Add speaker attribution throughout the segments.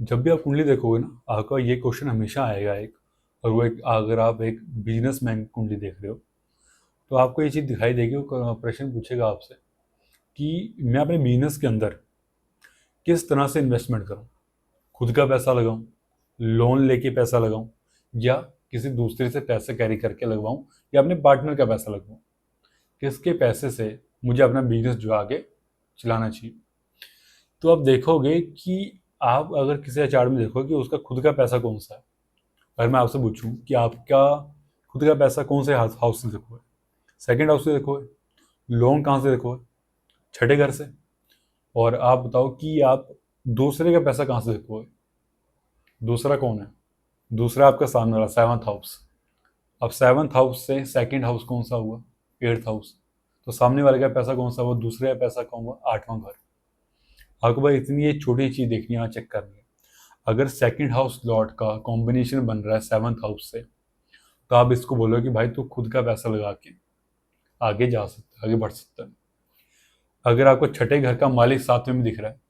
Speaker 1: जब भी आप कुंडली देखोगे ना, आपका ये क्वेश्चन हमेशा आएगा एक। और वो एक, अगर आप एक बिजनेसमैन की कुंडली देख रहे हो तो आपको ये चीज़ दिखाई देगी। वो प्रश्न पूछेगा आपसे कि मैं अपने बिजनेस के अंदर किस तरह से इन्वेस्टमेंट करूं, खुद का पैसा लगाऊं, लोन लेके पैसा लगाऊं, या किसी दूसरे से पैसे कैरी करके लगवाऊं, या अपने पार्टनर का पैसा लगवाऊं, किसके पैसे से मुझे अपना बिजनेस जो आगे चलाना चाहिए। तो आप देखोगे कि आप अगर किसी एचआर में देखो कि उसका खुद का पैसा कौन सा है। अगर मैं आपसे पूछूं कि आपका खुद का पैसा कौन से हाउस से देखोगे, सेकंड हाउस से देखोगे, लोन कहाँ से देखोगे, छठे घर से, और आप बताओ कि आप दूसरे का पैसा कहाँ से देखोगे। दूसरा कौन है? दूसरा आपका सामने वाला सेवन्थ हाउस। अब सेवन्थ हाउस से सेकंड हाउस कौन सा हुआ? Eighth house. तो सामने वाले का पैसा कौन सा हुआ? दूसरे का पैसा कौन हुआ? आठवां घर। आपको भाई इतनी ये छोटी चीज देखनी है, यहाँ चेक करनी है। अगर सेकंड हाउस लॉर्ड का कॉम्बिनेशन बन रहा है सेवन्थ हाउस से, तो आप इसको बोलो कि भाई तू खुद का पैसा लगा के आगे जा सकता है, आगे बढ़ सकता है। अगर आपको छठे घर का मालिक सातवें में दिख रहा है,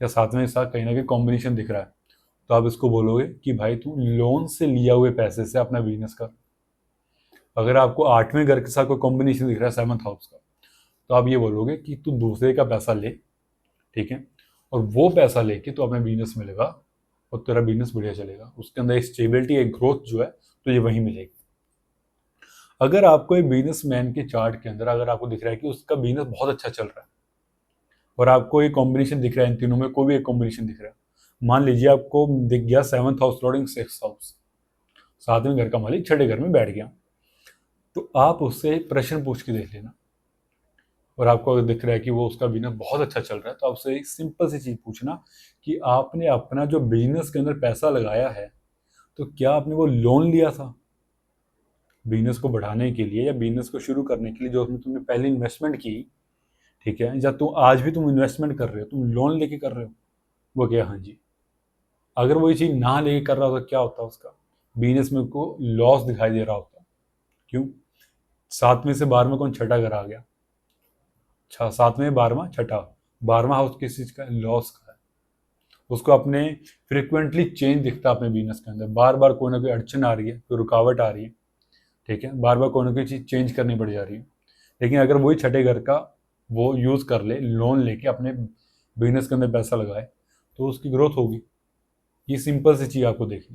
Speaker 1: या सातवें के साथ कहीं ना कहीं कॉम्बिनेशन दिख रहा है, तो आप इसको बोलोगे कि भाई तू लोन से लिया हुए पैसे से अपना बिजनेस कर। अगर आपको आठवें घर के साथ कोई कॉम्बिनेशन दिख रहा है सेवन्थ हाउस का, तो आप ये बोलोगे कि तू दूसरे का पैसा ले, ठीक है, और वो पैसा लेके तू अपने बिजनेस में लगा, और तेरा बिजनेस बढ़िया चलेगा। उसके अंदर एक स्टेबिलिटी, एक ग्रोथ जो है, तो ये वहीं मिलेगी। अगर आपको एक बिजनेसमैन के चार्ट के अंदर अगर आपको दिख रहा है कि उसका बिजनेस बहुत अच्छा चल रहा है, और आपको एक कॉम्बिनेशन दिख रहा है, इन तीनों में कोई भी एक कॉम्बिनेशन दिख रहा है, मान लीजिए आपको दिख गया seventh house lording six house, सातवें घर का मालिक छठे घर में बैठ गया, तो आप उससे प्रश्न पूछ के देख लेना। और आपको अगर दिख रहा है कि वो उसका बिजनेस बहुत अच्छा चल रहा है, तो आपसे एक सिंपल सी चीज़ पूछना कि आपने अपना जो बिजनेस के अंदर पैसा लगाया है, तो क्या आपने वो लोन लिया था बिजनेस को बढ़ाने के लिए, या बिजनेस को शुरू करने के लिए जो तुमने पहले इन्वेस्टमेंट की, ठीक है, या तुम आज भी तुम इन्वेस्टमेंट कर रहे हो, तुम लोन लेके कर रहे हो? वो क्या? हाँ जी। अगर वो ये चीज़ ना लेके कर रहा होता, क्या होता उसका बिजनेस में को लॉस दिखाई दे रहा होता। क्यों? सातवें से बारहवें कौन? छठा घर आ गया। सातवें बारहवां छठा, बारहवां हाउस किस चीज़ का है? लॉस का है। उसको अपने फ्रिक्वेंटली चेंज दिखता है अपने बिजनेस के अंदर, बार बार कोई ना कोई अड़चन आ रही है, कोई रुकावट आ रही है, ठीक है, बार बार कोई ना कोई चीज़ चेंज करनी पड़ जा रही है। लेकिन अगर वही छठे घर का वो यूज़ कर ले, लोन लेके अपने बिजनेस के अंदर पैसा लगाए, तो उसकी ग्रोथ होगी। ये सिंपल सी चीज़ आपको देखनी है।